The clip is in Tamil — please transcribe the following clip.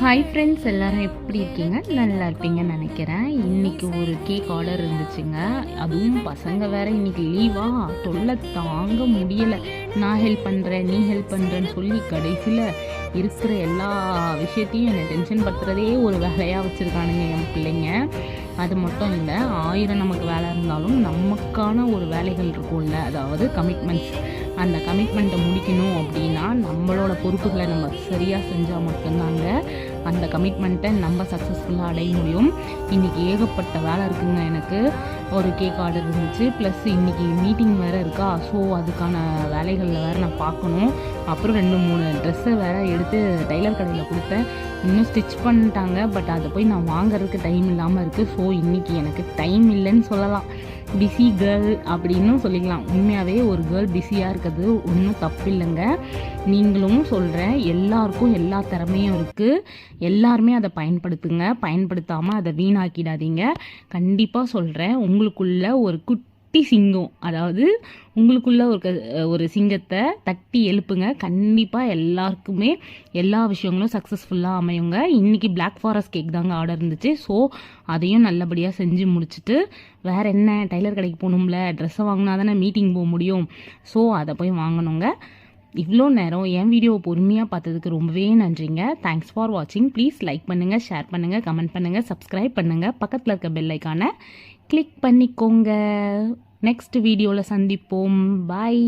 ஹாய் ஃப்ரெண்ட்ஸ், எல்லோரும் எப்படி இருக்கீங்க? நல்லா இருப்பீங்கன்னு நினைக்கிறேன். இன்றைக்கி ஒரு கேக் ஆர்டர் இருந்துச்சுங்க. அதுவும் பசங்க வேறு இன்றைக்கி லீவா, தொல்லை தாங்க முடியலை. நான் ஹெல்ப் பண்ணுறேன், நீ ஹெல்ப் பண்ணுறேன்னு சொல்லி கடைசியில் இருக்கிற எல்லா விஷயத்தையும் என்னை டென்ஷன் படுத்துறதே ஒரு வேலையாக வச்சுருக்கானுங்க என் பிள்ளைங்க. அது மட்டும் இல்லை, 1000 நமக்கு வேலை இருந்தாலும் நமக்கான ஒரு வேலைகள் இருக்கும்ல, அதாவது கமிட்மெண்ட்ஸ். அந்த கமிட்மெண்ட்டை முடிக்கணும் அப்படின்னா நம்மளோட பொறுப்புகளை நம்ம சரியாக செஞ்சால் மட்டும்தாங்க அந்த கமிட்மெண்ட்டை நம்ம சக்ஸஸ்ஃபுல்லாக அடைய முடியும். இன்றைக்கி ஏகப்பட்ட வேலை இருக்குங்க. எனக்கு ஒரு கேக் ஆர்டர் இருந்துச்சு, ப்ளஸ் இன்றைக்கி மீட்டிங் வேறு இருக்கா. ஸோ அதுக்கான வேலைகளில் வேறு நான் பார்க்கணும். அப்புறம் 2-3 ட்ரெஸ்ஸை வேறு எடுத்து டெய்லர் கடையில் கொடுத்தேன். இன்னும் ஸ்டிச் பண்ணிட்டாங்க, பட் அதை போய் நான் வாங்குறதுக்கு டைம் இல்லாமல் இருக்குது. ஸோ இன்றைக்கி எனக்கு டைம் இல்லைன்னு சொல்லலாம். பிஸி கேர்ள் அப்படின்னு சொல்லிக்கலாம். உண்மையாகவே ஒரு கேர்ள் பிஸியாக இருக்கிறது ஒன்றும் தப்பு இல்லைங்க. நீங்களும் சொல்கிறேன், எல்லாருக்கும் எல்லா திறமையும் இருக்குது. எல்லாருமே அதை பயன்படுத்துங்க. பயன்படுத்தாமல் அதை வீணாக்கிடாதீங்க. கண்டிப்பாக சொல்கிறேன், உங்களுக்குள்ள ஒரு குட்டி சிங்கம், அதாவது உங்களுக்குள்ள ஒரு சிங்கத்தை தட்டி எழுப்புங்க. கண்டிப்பாக எல்லாருக்குமே எல்லா விஷயங்களும் சக்ஸஸ்ஃபுல்லாக அமையுங்க. இன்றைக்கி பிளாக் ஃபாரஸ்ட் கேக் தாங்க ஆர்டர் இருந்துச்சு. ஸோ அதையும் நல்லபடியாக செஞ்சு முடிச்சுட்டு வேறு என்ன, டெய்லர் கடைக்கு போகணும்ல, ட்ரெஸ்ஸை வாங்கினா தானே மீட்டிங் போக முடியும். ஸோ அதை போய் வாங்கணுங்க. இவ்வளோ நேரம் என் வீடியோவை பொறுமையாக பார்த்ததுக்கு ரொம்பவே நன்றிங்க. தேங்க்ஸ் ஃபார் வாட்சிங். ப்ளீஸ் லைக் பண்ணுங்கள், ஷேர் பண்ணுங்கள், கமெண்ட் பண்ணுங்கள், சப்ஸ்கிரைப் பண்ணுங்கள். பக்கத்தில் இருக்க பெல் ஐக்கானை கிளிக் பண்ணிக்கோங்க. நெக்ஸ்ட் வீடியோவில் சந்திப்போம். பாய்.